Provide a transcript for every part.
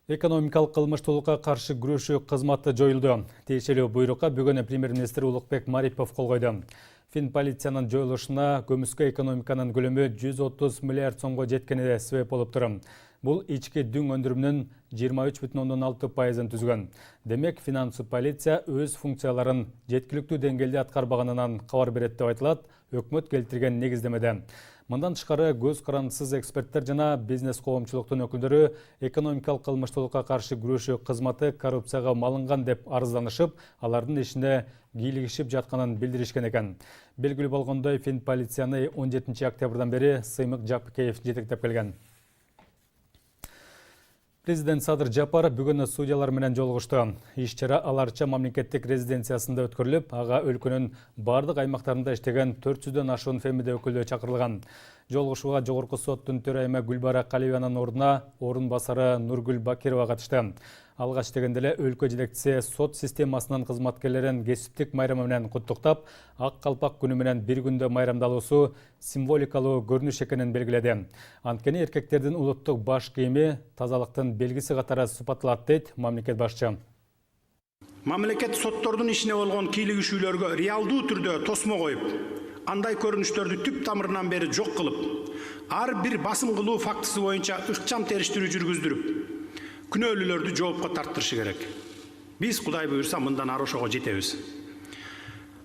Экономикалык кылмыштуулукка каршы күрөшүү кызматы жоюлду. Тиешелүү буйрукка бүгүн премьер-министр Улукбек Марипов кол койду. Финполициянын жоюлушуна көмүскө экономиканын көлөмү 130 миллиард сомго жеткени себеп болуп тур. Бул ички дүң өндүрүмүнүн 23,6%-ын түзгөн. Демек, финансылык полиция өз функцияларын жеткиликтүү деңгээлде аткарбаганынан кабар берет деп айтылат өкмөт келтирген негиздемеде. Мындан тышкары көз карандысыз эксперттер жана бизнес коомчулуктун өкүлдөрү экономикалык кылмыштуулукка каршы күрөшүү кызматы коррупцияга малынган деп арызданышып, алардын ишине кийлигишип жатканын билдиришкен экен. Белгилүү болгондой, Финполицияны 17 октябрдан бери Сыймык Жапыкеев жетектеп келген. Президент Садыр Жапаров бүгүн судьялар менен жолугушту. Иш-чара аларча мамлекеттик резиденциясында өткөрүлүп, ага өлкөнүн бардык аймактарында иштеген 400дөн ашуун ФМД өкүлү чакырылган. Жолугушууга Жогорку соттун төрайымы Гүлбара Калиеванын ордуна орун басары Нургүл Бакирова катышты. Алгач дегенде эле өлкө жетекчиси сот системасынын кызматкерлерин кесиптик майрамы менен куттуктап, ак калпак күнү менен бир күндө майрамдалуусу символикалуу көрүнүш экенин белгиледи. Анткени эркектердин улуттук баш кийими тазалыктын белгиси катары сыпатталат дейт мамлекет башчы. Мамлекет соттордун ишине болгон кийлигишүүлөргө реалдуу түрдө тосмо коюп, андай көрүнүштөрдү түп тамырынан бери жок кылып, ар бир басым кылуу фактысы боюнча ыкчам териштирүү жүргүздүрүп, күнөөлүүлөрдү жоопко тарттырышы керек. Биз Кудай буйрса мындан ары ошого жетебиз.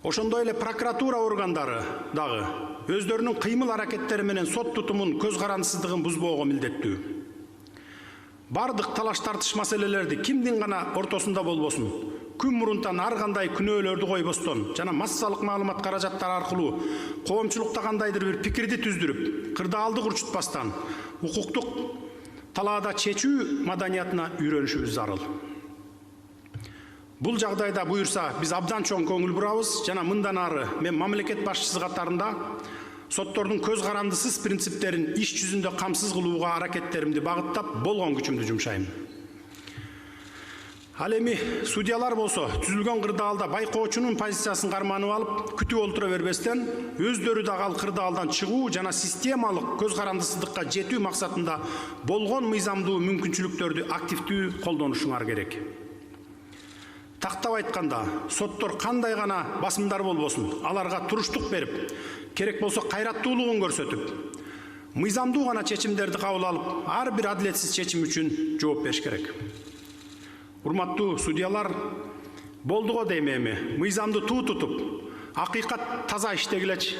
Ошондой эле прокуратура органдары дагы өздөрүнүн кыймыл аракеттери менен сот тутумун көз карандысыздыгын бузбоого милдеттүү. Бардык талаш тартыш маселелерди кимдин гана ортосунда болбосун, күн мурунтан ар кандай күнөөлөрдү койбостон жана массалык маалымат каражаттары аркылуу коомчулукта кандайдыр бир пикирди түздүрүп, кырдаалды урчутпастан укуктук талаада чечүү маданиятына үйрөнүшүбүз зарыл. Бул жагдайда буйрса биз абдан чоң көңүл бурабыз жана мындан ары мен мамлекет башчысы катарында соттордун көз карандысыз принциптерин иш жүзүндө камсыз кылууга аракеттеримди багыттап болгон күчүмдү жумшайм. Ал эми судьялар болсо түзүлгөн кырдаалда байкоочунун позициясын карманып алып, күтүп олтура бербестен, өздөрү дагы ал кырдаалдан чыгуу жана системалык көз карандысыздыкка жетүү максатында болгон мыйзамдуу мүмкүнчүлүктөрдү активдүү колдонушуңар керек. Тактап айтканда, соттор кандай гана басымдар болбосун, аларга туруштук берип, керек болсо кайраттуулугун көрсөтүп, мыйзамдуу гана чечимдерди кабыл алып, ар бир адилетсиз чечим үчүн жооп бериш керек. Урматтуу судьялар, болдуго дейм эми, мыйзамды туу тутуп, акыйкат таза иштегилечи,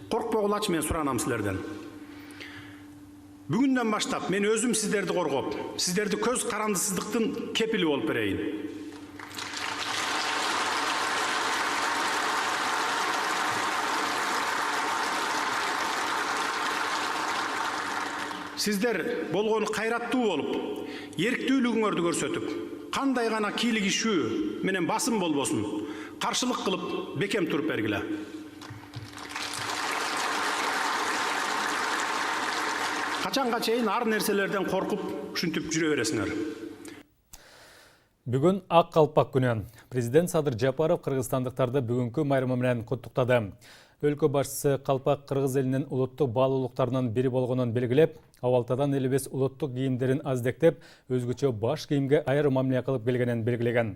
коркпогулачы мен суранам силерден. Бүгүндөн баштап мен өзүм сиздерди коргоп, сиздерди көз карандысыздыктын кепили болуп берейин. Сиздер болгону кайраттуу болуп, эрктүүлүгүңөрдү көрсөтүп, кандай гана кийлигишүү менен басым болбосун, каршылык кылып бекем туруп бергиле. Качанга чейин ар нерселерден коркуп, ушинтип жүрө бересиңер. Бүгүн ак калпак күнү. Президент Садыр Жапаров кыргызстандыктарды бүгүнкү майрамы менен куттуктады. Өлкө башчысы калпак кыргыз элинин улуттук баалуулуктарынын бири болгонун белгилеп, абалтадан элибиз улуттук кийимдерин аздектеп, өзгөчө баш кийимге айрым мамиле кылып келгенин белгилеген.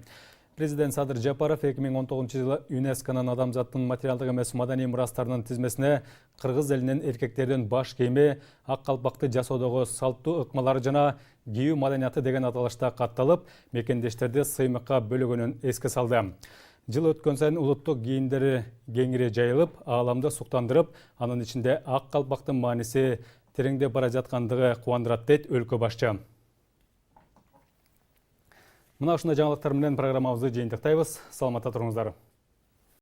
Президент Садыр Жапаров 2019-жылы ЮНЕСКОнун адамзаттын материалдык эмес маданий мурастарынын тизмесине кыргыз элинин эркектердин баш кийими, ак калпакты жасоодогу салттуу ыкмалары жана кийүү маданияты деген аталышта катталып, мекендештерди сыймыкка бөлөгөнүн эске салды. Жыл өткөн сайын улуттук кийимдери кеңири жайылып, ааламды суктандырып, анын ичинде ак калпактын мааниси тереңдеп бара жаткандыгы кубандырат дейт өлкө башчы. Мына ушундай жаңылыктар менен программабызды жыйынтыктайбыз. Саламатта туруңуздар.